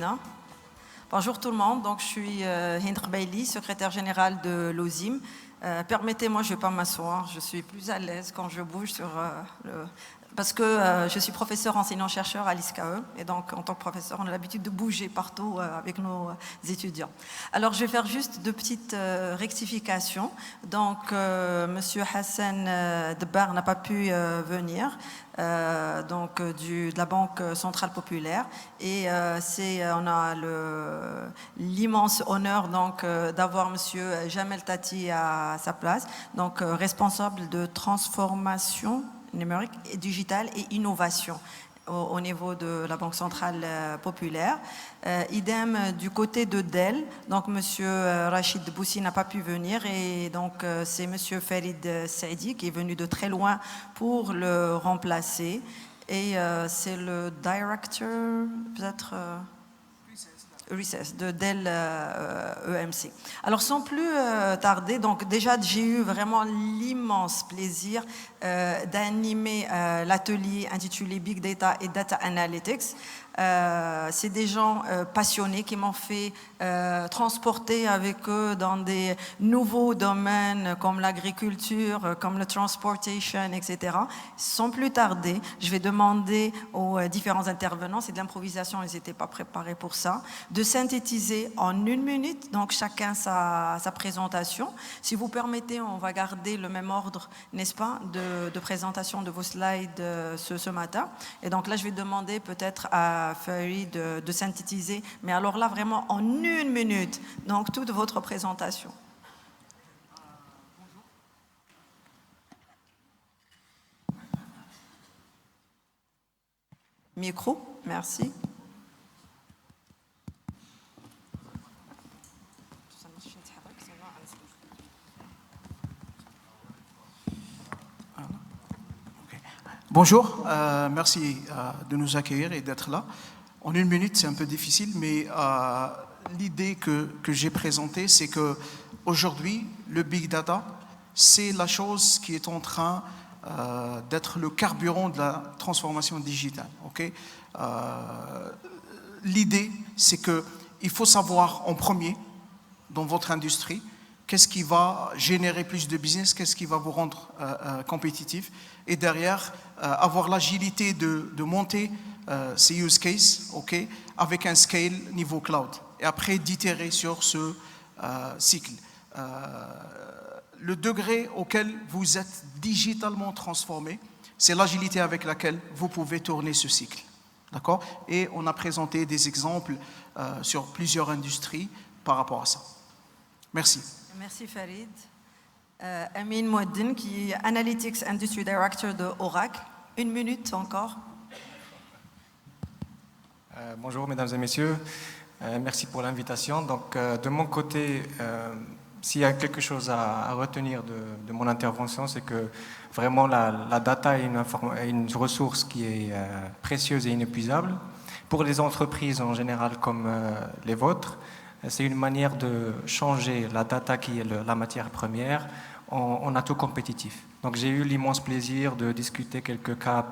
Amina. Bonjour tout le monde, donc je suis Hind Khbaili, secrétaire générale de l'OSIM. Permettez-moi, je ne vais pas m'asseoir, je suis plus à l'aise quand je bouge parce que je suis professeur enseignant-chercheur à l'ISCAE et donc en tant que professeur, on a l'habitude de bouger partout avec nos étudiants. Alors je vais faire juste deux petites rectifications. Donc Monsieur Hassan Dbar n'a pas pu venir. De la Banque Centrale Populaire et on a l'immense honneur d'avoir Monsieur Jamel Tati à sa place, donc responsable de transformation numérique et digitale et innovation au niveau de la Banque Centrale Populaire. Idem du côté de Dell, donc Monsieur Rachid Boussi n'a pas pu venir et donc c'est Monsieur Farid Saidi qui est venu de très loin pour le remplacer et c'est le directeur peut-être Recess de Dell EMC. Alors sans plus tarder, donc déjà j'ai eu vraiment l'immense plaisir d'animer l'atelier intitulé Big Data et Data Analytics. C'est des gens passionnés qui m'ont fait transporter avec eux dans des nouveaux domaines comme l'agriculture, comme le transportation, etc. Sans plus tarder, je vais demander aux différents intervenants, c'est de l'improvisation, ils n'étaient pas préparés pour ça, de synthétiser en 1 minute, donc chacun sa présentation. Si vous permettez, on va garder le même ordre, n'est-ce pas, de présentation de vos slides ce matin. Et donc là, je vais demander peut-être à Farid de synthétiser, mais alors là, vraiment en 1 minute, donc toute votre présentation. Micro, merci. Bonjour, merci de nous accueillir et d'être là. En 1 minute, c'est un peu difficile, mais l'idée que j'ai présentée, c'est que aujourd'hui, le Big Data, c'est la chose qui est en train d'être le carburant de la transformation digitale. Okay? L'idée, c'est qu'il faut savoir en premier, dans votre industrie, qu'est-ce qui va générer plus de business, qu'est-ce qui va vous rendre compétitif, et derrière, avoir l'agilité de monter ces use cases, okay, avec un scale niveau cloud, et après d'itérer sur ce cycle. Le degré auquel vous êtes digitalement transformé, c'est l'agilité avec laquelle vous pouvez tourner ce cycle. D'accord ? Et on a présenté des exemples sur plusieurs industries par rapport à ça. Merci. Merci Farid. Amin Mouaddin, qui est Analytics Industry Director de Oracle. 1 minute encore. Bonjour mesdames et messieurs, merci pour l'invitation. Donc de mon côté, s'il y a quelque chose à retenir de mon intervention, c'est que vraiment la data est une ressource qui est précieuse et inépuisable. Pour les entreprises en général comme les vôtres, c'est une manière de changer la data qui est la matière première en atout compétitif. Donc j'ai eu l'immense plaisir de discuter quelques cas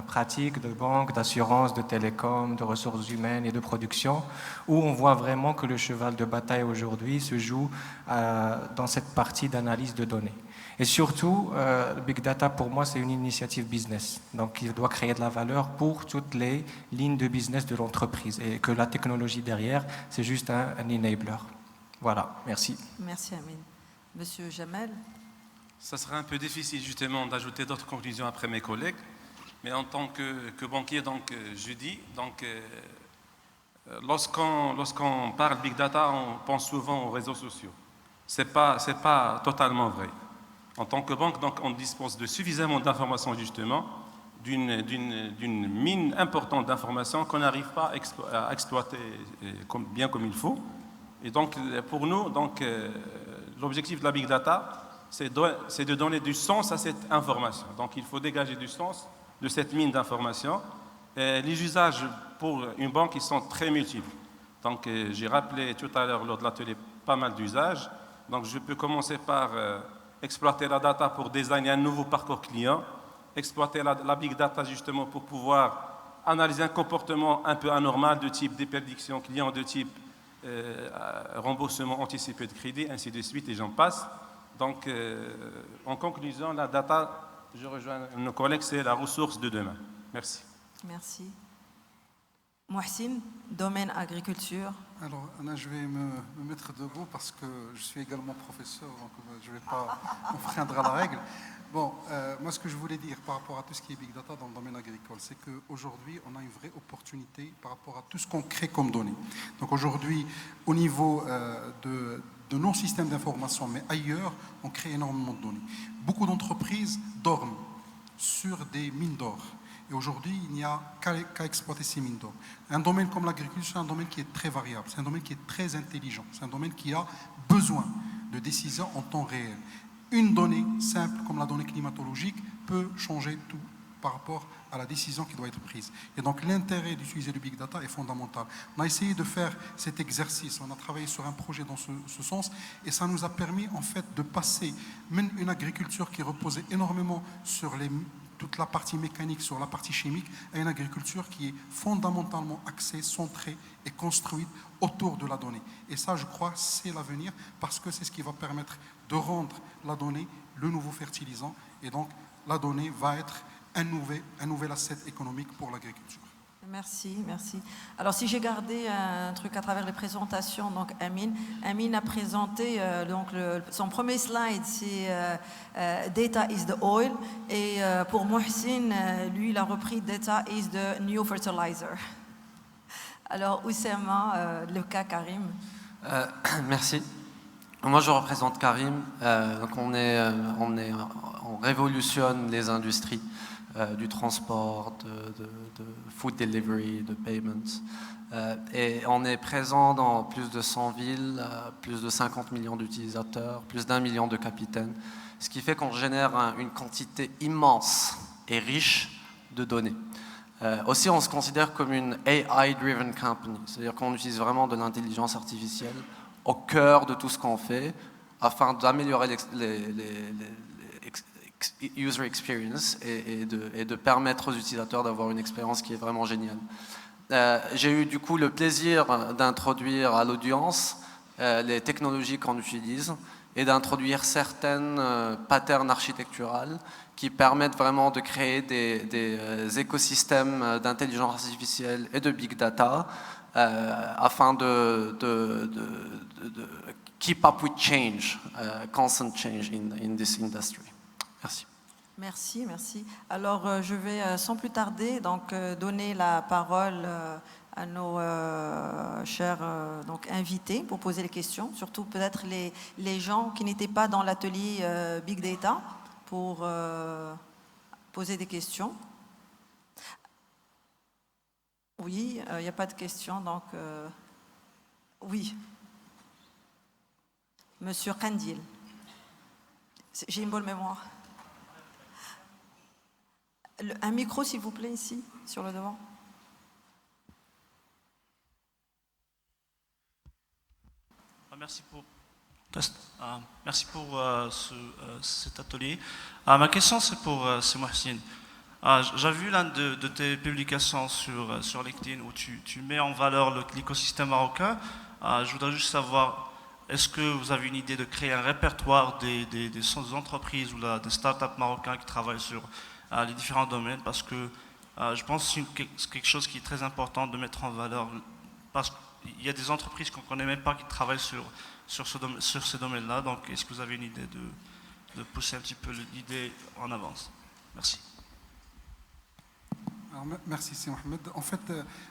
pratiques de banques, d'assurance, de télécom, de ressources humaines et de production, où on voit vraiment que le cheval de bataille aujourd'hui se joue dans cette partie d'analyse de données. Et surtout, le Big Data, pour moi, c'est une initiative business. Donc, il doit créer de la valeur pour toutes les lignes de business de l'entreprise. Et que la technologie derrière, c'est juste un enabler. Voilà, merci. Merci, Amin. Monsieur Jamel. Ça sera un peu difficile, justement, d'ajouter d'autres conclusions après mes collègues. Mais en tant que banquier, donc, je dis, donc, lorsqu'on parle Big Data, on pense souvent aux réseaux sociaux. C'est pas totalement vrai. En tant que banque, donc, on dispose de suffisamment d'informations, justement, d'une mine importante d'informations qu'on n'arrive pas à exploiter bien comme il faut. Et donc, pour nous, donc, l'objectif de la Big Data, c'est de donner du sens à cette information. Donc, il faut dégager du sens de cette mine d'informations. Les usages pour une banque, ils sont très multiples. Donc, j'ai rappelé tout à l'heure lors de l'atelier pas mal d'usages. Donc, je peux commencer par exploiter la data pour designer un nouveau parcours client, exploiter la big data justement pour pouvoir analyser un comportement un peu anormal de type déperdiction client, de type remboursement anticipé de crédit, ainsi de suite, et j'en passe. Donc, en conclusion, la data, je rejoins nos collègues, c'est la ressource de demain. Merci. Merci. Mohsin, domaine agriculture. Alors, Anna, je vais me mettre debout parce que je suis également professeur, donc je ne vais pas enfreindre à la règle. Bon, moi, ce que je voulais dire par rapport à tout ce qui est Big Data dans le domaine agricole, c'est qu'aujourd'hui, on a une vraie opportunité par rapport à tout ce qu'on crée comme données. Donc aujourd'hui, au niveau de nos systèmes d'information, mais ailleurs, on crée énormément de données. Beaucoup d'entreprises dorment sur des mines d'or. Et aujourd'hui, il n'y a qu'à exploiter ces mines d'or. Un domaine comme l'agriculture, c'est un domaine qui est très variable, c'est un domaine qui est très intelligent, c'est un domaine qui a besoin de décisions en temps réel. Une donnée simple comme la donnée climatologique peut changer tout par rapport à la décision qui doit être prise. Et donc l'intérêt d'utiliser le Big Data est fondamental. On a essayé de faire cet exercice, on a travaillé sur un projet dans ce sens, et ça nous a permis en fait de passer même une agriculture qui reposait énormément sur toute la partie mécanique, sur la partie chimique, à une agriculture qui est fondamentalement axée, centrée et construite autour de la donnée. Et ça, je crois, c'est l'avenir, parce que c'est ce qui va permettre de rendre la donnée le nouveau fertilisant. Et donc, la donnée va être un nouvel asset économique pour l'agriculture. Merci, merci. Alors, si j'ai gardé un truc à travers les présentations, donc Amine a présenté son premier slide, c'est Data is the oil, et pour Mohsin, lui, il a repris Data is the new fertilizer. Alors, Oussama, Lucas, Karim. Merci. Moi, je représente Karim. Donc, on révolutionne les industries du transport, de food delivery, de payments. Et on est présent dans plus de 100 villes, plus de 50 millions d'utilisateurs, plus d'1 million de capitaines, ce qui fait qu'on génère une quantité immense et riche de données. Aussi, on se considère comme une AI-driven company, c'est-à-dire qu'on utilise vraiment de l'intelligence artificielle au cœur de tout ce qu'on fait afin d'améliorer user experience et de permettre aux utilisateurs d'avoir une expérience qui est vraiment géniale. J'ai eu du coup le plaisir d'introduire à l'audience les technologies qu'on utilise et d'introduire certaines patterns architecturales qui permettent vraiment de créer des écosystèmes d'intelligence artificielle et de big data afin de keep up with change, constant change in this industry. Merci. Merci, merci. Alors, je vais sans plus tarder donner la parole à nos chers invités pour poser les questions, surtout peut-être les gens qui n'étaient pas dans l'atelier Big Data pour poser des questions. Oui, il n'y a pas de questions, donc oui. Monsieur Kandil. J'ai une bonne mémoire. Un micro, s'il vous plaît, ici, sur le devant. Merci pour cet atelier. Ma question, c'est pour Mohsin. J'ai vu l'une de tes publications sur LinkedIn où tu mets en valeur l'écosystème marocain. Je voudrais juste savoir, est-ce que vous avez une idée de créer un répertoire des entreprises ou des startups marocains qui travaillent sur les différents domaines, parce que je pense que c'est quelque chose qui est très important de mettre en valeur, parce qu'il y a des entreprises qu'on ne connaît même pas qui travaillent sur ces domaines-là. Donc, est-ce que vous avez une idée de pousser un petit peu l'idée en avance? Merci. Alors, merci, c'est Mohamed. En fait,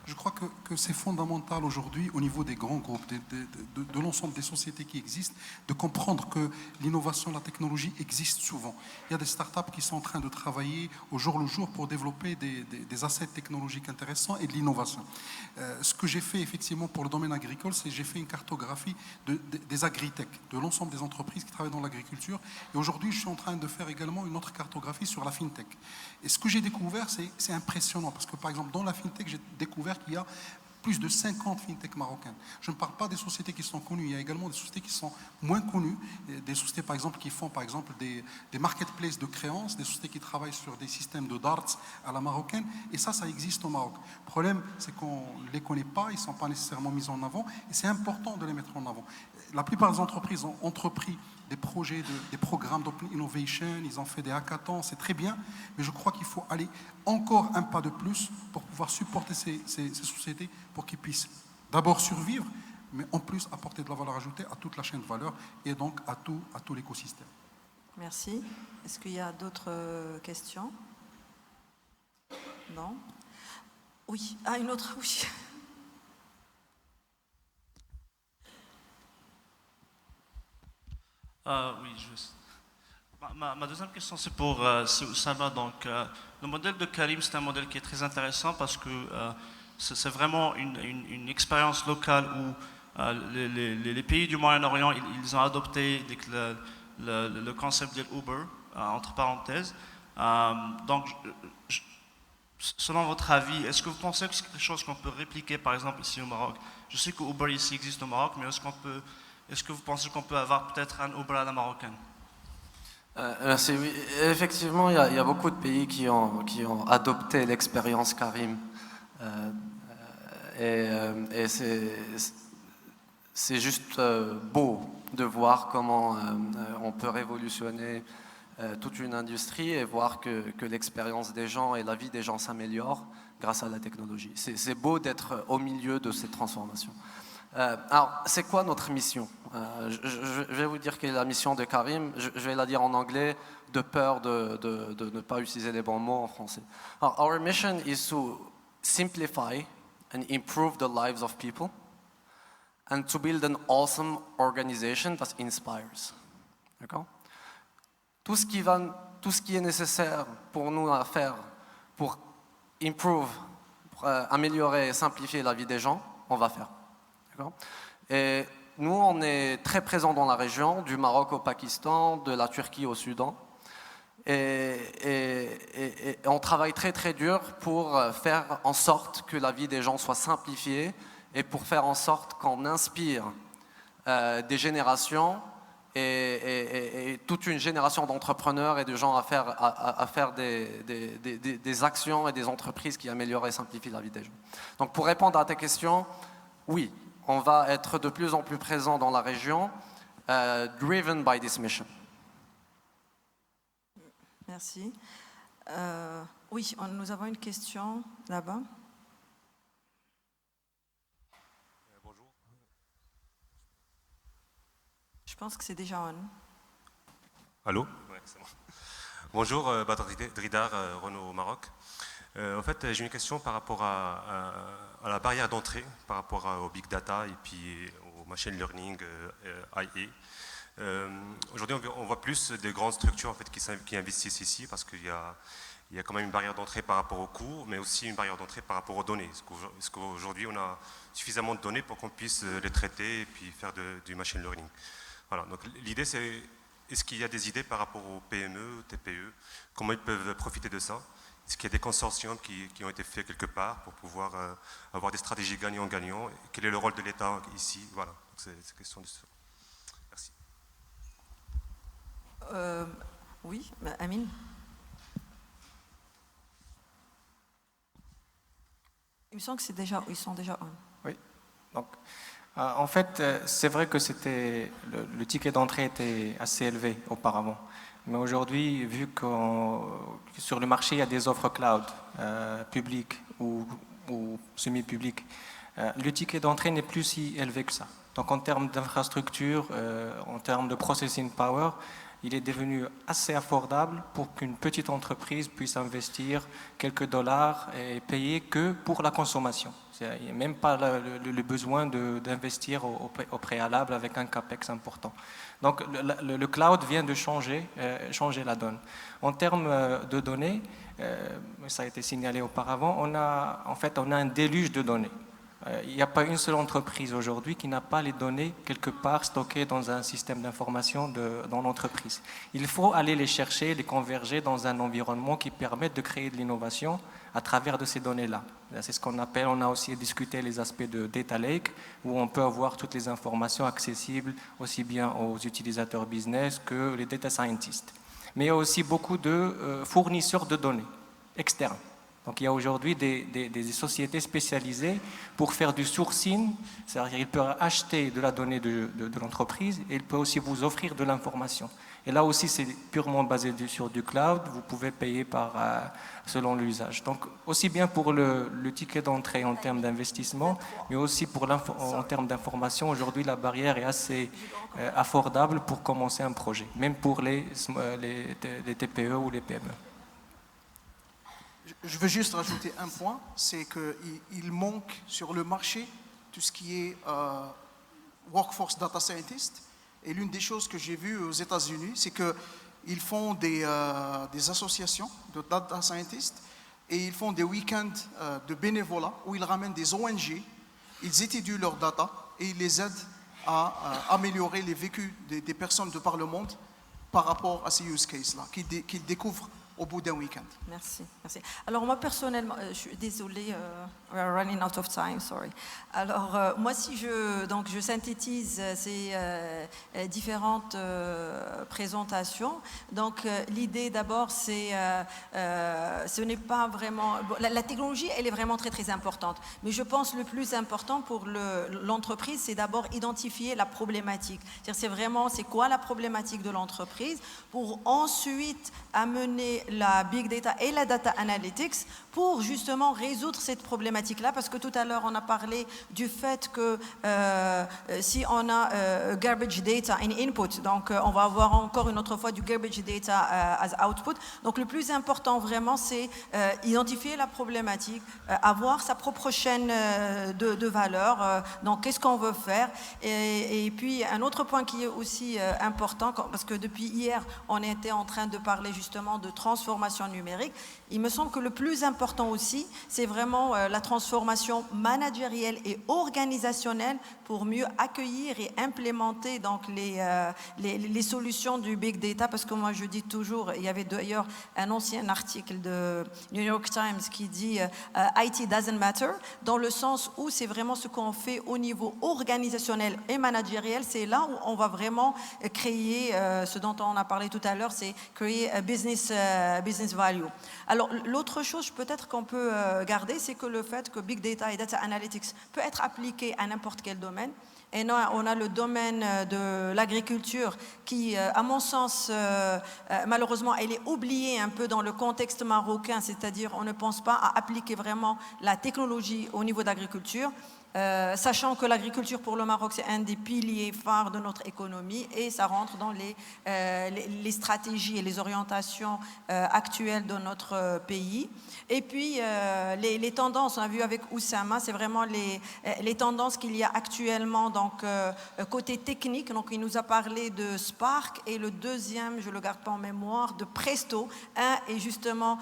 je crois que c'est fondamental aujourd'hui au niveau des grands groupes, de l'ensemble des sociétés qui existent, de comprendre que l'innovation, la technologie existe souvent. Il y a des startups qui sont en train de travailler au jour le jour pour développer des assets technologiques intéressants et de l'innovation. Ce que j'ai fait effectivement pour le domaine agricole, c'est que j'ai fait une cartographie des agritech, de l'ensemble des entreprises qui travaillent dans l'agriculture. Et aujourd'hui, je suis en train de faire également une autre cartographie sur la fintech. Et ce que j'ai découvert, c'est impressionnant, parce que par exemple, dans la fintech, j'ai découvert qu'il y a plus de 50 fintech marocaines. Je ne parle pas des sociétés qui sont connues, il y a également des sociétés qui sont moins connues, des sociétés par exemple qui font par exemple des marketplaces de créances, des sociétés qui travaillent sur des systèmes de darts à la marocaine, et ça existe au Maroc. Le problème, c'est qu'on ne les connaît pas, ils ne sont pas nécessairement mis en avant, et c'est important de les mettre en avant. La plupart des entreprises ont entrepris des projets, des programmes d'open innovation, ils ont fait des hackathons, c'est très bien, mais je crois qu'il faut aller encore un pas de plus pour pouvoir supporter ces sociétés pour qu'ils puissent d'abord survivre, mais en plus apporter de la valeur ajoutée à toute la chaîne de valeur et donc à tout l'écosystème. Merci. Est-ce qu'il y a d'autres questions? Non? Oui. Ah, une autre, oui. Oui, ma deuxième question, c'est pour Oussama. Donc, le modèle de Karim, c'est un modèle qui est très intéressant parce que c'est vraiment une expérience locale où les pays du Moyen-Orient, ils ont adopté le concept de Uber, entre parenthèses. Donc, selon votre avis, est-ce que vous pensez que c'est quelque chose qu'on peut répliquer, par exemple, ici au Maroc? Je sais que Uber ici existe au Maroc, mais est-ce que vous pensez qu'on peut avoir peut-être un Uber à la marocaine? Merci. Oui. Effectivement, il y a beaucoup de pays qui ont adopté l'expérience Karim. Et c'est juste beau de voir comment on peut révolutionner toute une industrie et voir que l'expérience des gens et la vie des gens s'améliore grâce à la technologie. C'est beau d'être au milieu de cette transformation. Alors, c'est quoi notre mission? Je vais vous dire quelle est la mission de Karim. Je vais la dire en anglais, de peur de ne pas utiliser les bons mots en français. Alors, our mission is to simplify and improve the lives of people and to build an awesome organization that inspires. D'accord? Tout ce qui est nécessaire pour nous à faire pour améliorer et simplifier la vie des gens, on va faire. Et nous, on est très présents dans la région, du Maroc au Pakistan, de la Turquie au Soudan. Et on travaille très très dur pour faire en sorte que la vie des gens soit simplifiée et pour faire en sorte qu'on inspire des générations et toute une génération d'entrepreneurs et de gens à faire des actions et des entreprises qui améliorent et simplifient la vie des gens. Donc pour répondre à ta question, oui, on va être de plus en plus présent dans la région, driven by this mission. Merci. Oui, nous avons une question là-bas. Bonjour. Je pense que c'est déjà on. Allô? Ouais, c'est bon. Bonjour, Badr Dridar, Renault au Maroc. En fait, j'ai une question par rapport à la barrière d'entrée, par rapport au big data et puis au machine learning, IA. Aujourd'hui, on voit plus de grandes structures en fait, qui investissent ici parce qu'il y a quand même une barrière d'entrée par rapport aux coûts, mais aussi une barrière d'entrée par rapport aux données. Est-ce qu'aujourd'hui, on a suffisamment de données pour qu'on puisse les traiter et puis faire du machine learning? Voilà, donc l'idée, c'est est-ce qu'il y a des idées par rapport aux PME, TPE? Comment ils peuvent profiter de ça? Est-ce qu'il y a des consortiums qui ont été faits quelque part pour pouvoir avoir des stratégies gagnant-gagnant? Quel est le rôle de l'État ici? Voilà, c'est question de ça. Merci. Oui, Amine. Il me semble que ils sont déjà on. Oui, donc en fait, c'est vrai que le ticket d'entrée était assez élevé auparavant. Mais aujourd'hui, vu que sur le marché, il y a des offres cloud, publiques ou semi-publiques, le ticket d'entrée n'est plus si élevé que ça. Donc en termes d'infrastructure, en termes de processing power, il est devenu assez abordable pour qu'une petite entreprise puisse investir quelques dollars et payer que pour la consommation. Il n'y a même pas le besoin d'investir au préalable avec un capex important. Donc le cloud vient de changer la donne. En termes de données, ça a été signalé auparavant, on a un déluge de données. Il n'y a pas une seule entreprise aujourd'hui qui n'a pas les données quelque part stockées dans un système d'information dans l'entreprise. Il faut aller les chercher, les converger dans un environnement qui permette de créer de l'innovation à travers de ces données-là. C'est ce qu'on appelle, on a aussi discuté les aspects de Data Lake, où on peut avoir toutes les informations accessibles aussi bien aux utilisateurs business que les data scientists. Mais il y a aussi beaucoup de fournisseurs de données externes. Donc il y a aujourd'hui des sociétés spécialisées pour faire du sourcing, c'est-à-dire qu'ils peuvent acheter de la donnée de l'entreprise et ils peuvent aussi vous offrir de l'information. Et là aussi c'est purement basé sur du cloud, vous pouvez payer selon l'usage. Donc aussi bien pour le ticket d'entrée en termes d'investissement, mais aussi en termes d'information, aujourd'hui la barrière est assez affordable pour commencer un projet, même pour les TPE ou les PME. Je veux juste rajouter un point, c'est qu'il manque sur le marché tout ce qui est workforce data scientist. Et l'une des choses que j'ai vues aux États-Unis, c'est qu'ils font des associations de data scientists et ils font des week-ends de bénévolat où ils ramènent des ONG, ils étudient leurs data et ils les aident à améliorer les vécus des personnes de par le monde par rapport à ces use cases-là, qu'ils découvrent au bout d'un week-end. Merci, merci. Alors moi personnellement, je suis désolée, we are running out of time, sorry. Alors moi si je synthétise ces différentes présentations, donc l'idée d'abord c'est, ce n'est pas vraiment, la technologie elle est vraiment très très importante, mais je pense le plus important pour l'entreprise c'est d'abord identifier la problématique. C'est vraiment c'est quoi la problématique de l'entreprise pour ensuite amener la big data et la data analytics pour justement résoudre cette problématique-là, parce que tout à l'heure on a parlé du fait que si on a garbage data in input, donc on va avoir encore une autre fois du garbage data as output. Donc le plus important vraiment c'est identifier la problématique, avoir sa propre chaîne de valeur, donc qu'est-ce qu'on veut faire, et puis un autre point qui est aussi important, parce que depuis hier on était en train de parler justement de transformation numérique, il me semble que le plus important aussi, c'est vraiment la transformation managérielle et organisationnelle pour mieux accueillir et implémenter donc les solutions du big data, parce que moi je dis toujours, il y avait d'ailleurs un ancien article de New York Times qui dit IT doesn't matter, dans le sens où c'est vraiment ce qu'on fait au niveau organisationnel et managériel, c'est là où on va vraiment créer ce dont on a parlé tout à l'heure, c'est créer business value. Alors l'autre chose peut-être qu'on peut garder, c'est que le fait que big data et data analytics peut être appliqué à n'importe quel domaine. Et non, on a le domaine de l'agriculture qui, à mon sens, malheureusement, elle est oubliée un peu dans le contexte marocain, c'est-à-dire on ne pense pas à appliquer vraiment la technologie au niveau d'agriculture. Sachant que l'agriculture pour le Maroc c'est un des piliers phares de notre économie et ça rentre dans les stratégies et les orientations actuelles de notre pays. Et puis les tendances, on a vu avec Oussama, c'est vraiment les tendances qu'il y a actuellement, donc côté technique, donc il nous a parlé de Spark et le deuxième, je ne le garde pas en mémoire, de Presto, un est justement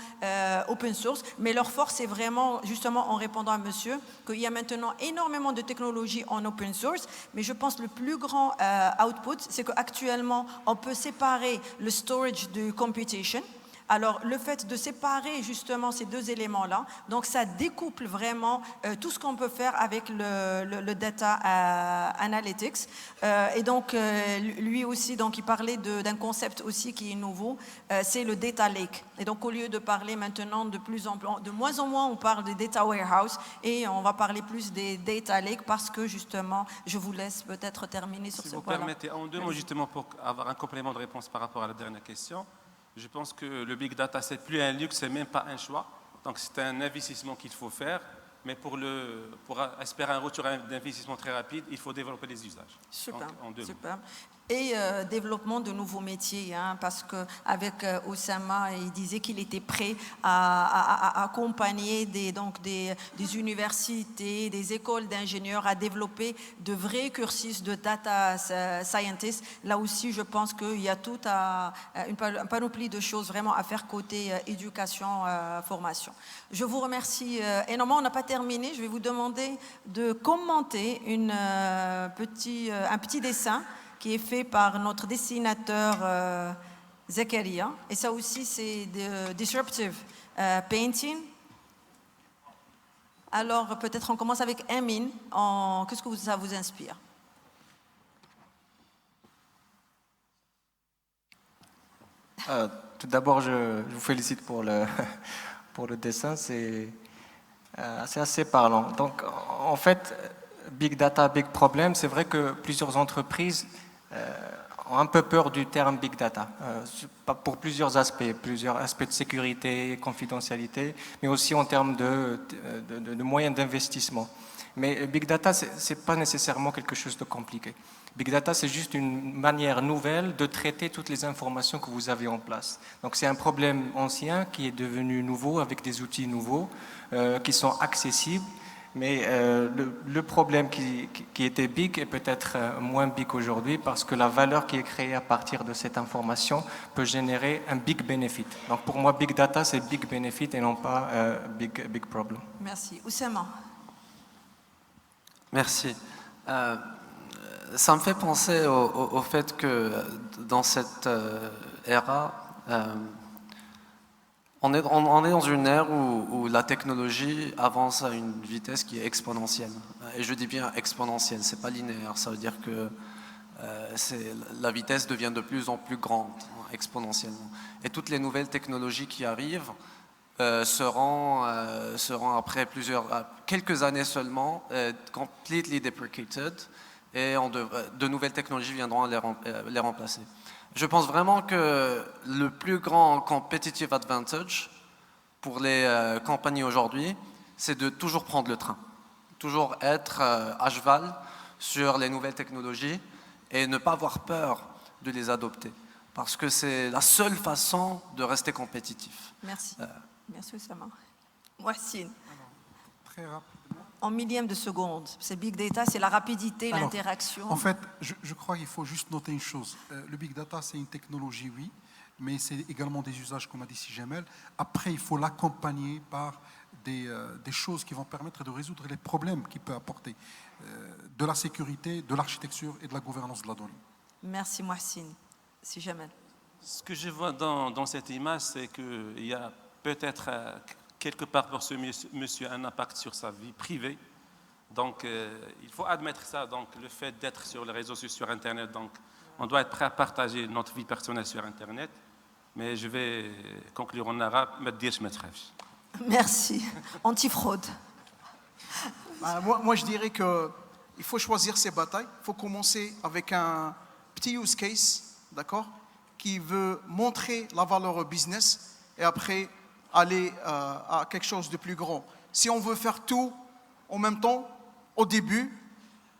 open source, mais leur force est vraiment justement en répondant à monsieur qu'il y a maintenant énormément de technologies en open source, mais je pense le plus grand output, c'est qu'actuellement, on peut séparer le storage du computation. Alors, le fait de séparer justement ces deux éléments-là, donc ça découple vraiment tout ce qu'on peut faire avec le data analytics. Et donc, lui aussi, donc, il parlait d'un concept aussi qui est nouveau, c'est le data lake. Et donc, au lieu de parler maintenant de moins en moins, on parle des data warehouse et on va parler plus des data lake parce que justement, je vous laisse peut-être terminer sur ce point-là. Si vous permettez, en deux mots justement pour avoir un complément de réponse par rapport à la dernière question. Je pense que le big data, c'est plus un luxe, c'est même pas un choix. Donc c'est un investissement qu'il faut faire, mais pour espérer un retour d'investissement très rapide, il faut développer les usages. Super, donc, super. et développement de nouveaux métiers, hein, parce qu'avec Oussama, il disait qu'il était prêt à accompagner des universités, des écoles d'ingénieurs à développer de vrais cursus de data scientists. Là aussi, je pense qu'il y a toute une panoplie de choses vraiment à faire côté éducation, formation. Je vous remercie énormément. On n'a pas terminé. Je vais vous demander de commenter un petit dessin qui est fait par notre dessinateur Zakaria. Et ça aussi, c'est de disruptive painting. Alors, peut-être on commence avec Amin. Qu'est-ce que ça vous inspire? Tout d'abord, je vous félicite pour le dessin. C'est assez parlant. Donc, en fait, Big Data, Big Problem, c'est vrai que plusieurs entreprises ont un peu peur du terme Big Data, pour plusieurs aspects de sécurité, confidentialité, mais aussi en termes de moyens d'investissement. Mais Big Data, ce n'est pas nécessairement quelque chose de compliqué. Big Data, c'est juste une manière nouvelle de traiter toutes les informations que vous avez en place. Donc c'est un problème ancien qui est devenu nouveau avec des outils nouveaux qui sont accessibles. Mais le problème qui était big est peut-être moins big aujourd'hui parce que la valeur qui est créée à partir de cette information peut générer un big benefit. Donc pour moi, big data, c'est big benefit et non pas big problem. Merci. Oussama. Merci. Ça me fait penser au fait que dans cette ère, on est dans une ère où la technologie avance à une vitesse qui est exponentielle. Et je dis bien exponentielle, c'est pas linéaire. Ça veut dire que la vitesse devient de plus en plus grande, exponentiellement. Et toutes les nouvelles technologies qui arrivent seront après quelques années seulement completely deprecated et de nouvelles technologies viendront les remplacer. Je pense vraiment que le plus grand competitive advantage pour les compagnies aujourd'hui, c'est de toujours prendre le train, toujours être à cheval sur les nouvelles technologies et ne pas avoir peur de les adopter, parce que c'est la seule façon de rester compétitif. Merci. Merci Oussama. Mouhsine. Très rapidement. En millième de seconde. C'est Big Data, c'est la rapidité, l'interaction. En fait, je crois qu'il faut juste noter une chose. Le Big Data, c'est une technologie, oui, mais c'est également des usages, comme a dit Sijamel. Après, il faut l'accompagner par des choses qui vont permettre de résoudre les problèmes qu'il peut apporter, de la sécurité, de l'architecture et de la gouvernance de la donnée. Merci Mouhsine. Sijamel. Ce que je vois dans cette image, c'est qu'il y a peut-être quelque part pour ce monsieur un impact sur sa vie privée. Donc, il faut admettre ça. Donc, le fait d'être sur les réseaux sociaux, sur Internet, donc, on doit être prêt à partager notre vie personnelle sur Internet. Mais je vais conclure en arabe. Merci. Antifraude. Moi, je dirais qu'il faut choisir ses batailles. Il faut commencer avec un petit use case, d'accord, qui veut montrer la valeur au business et après aller à quelque chose de plus grand. Si on veut faire tout en même temps, au début,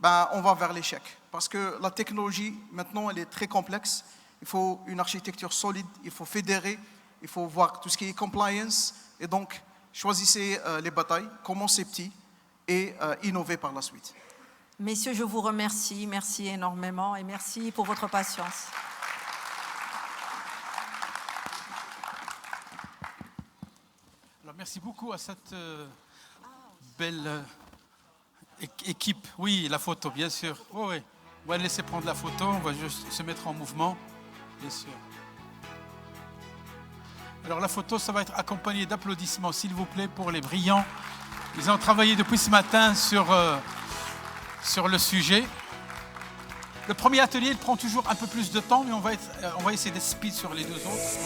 on va vers l'échec. Parce que la technologie, maintenant, elle est très complexe. Il faut une architecture solide, il faut fédérer, il faut voir tout ce qui est compliance. Et donc, choisissez les batailles, commencez petit et innovez par la suite. Messieurs, je vous remercie. Merci énormément et merci pour votre patience. Merci beaucoup à cette belle équipe. Oui, la photo, bien sûr. Oh, oui. On va laisser prendre la photo, on va juste se mettre en mouvement, bien sûr. Alors la photo, ça va être accompagné d'applaudissements, s'il vous plaît, pour les brillants. Ils ont travaillé depuis ce matin sur le sujet. Le premier atelier, il prend toujours un peu plus de temps, mais on va essayer d'être speed sur les deux autres.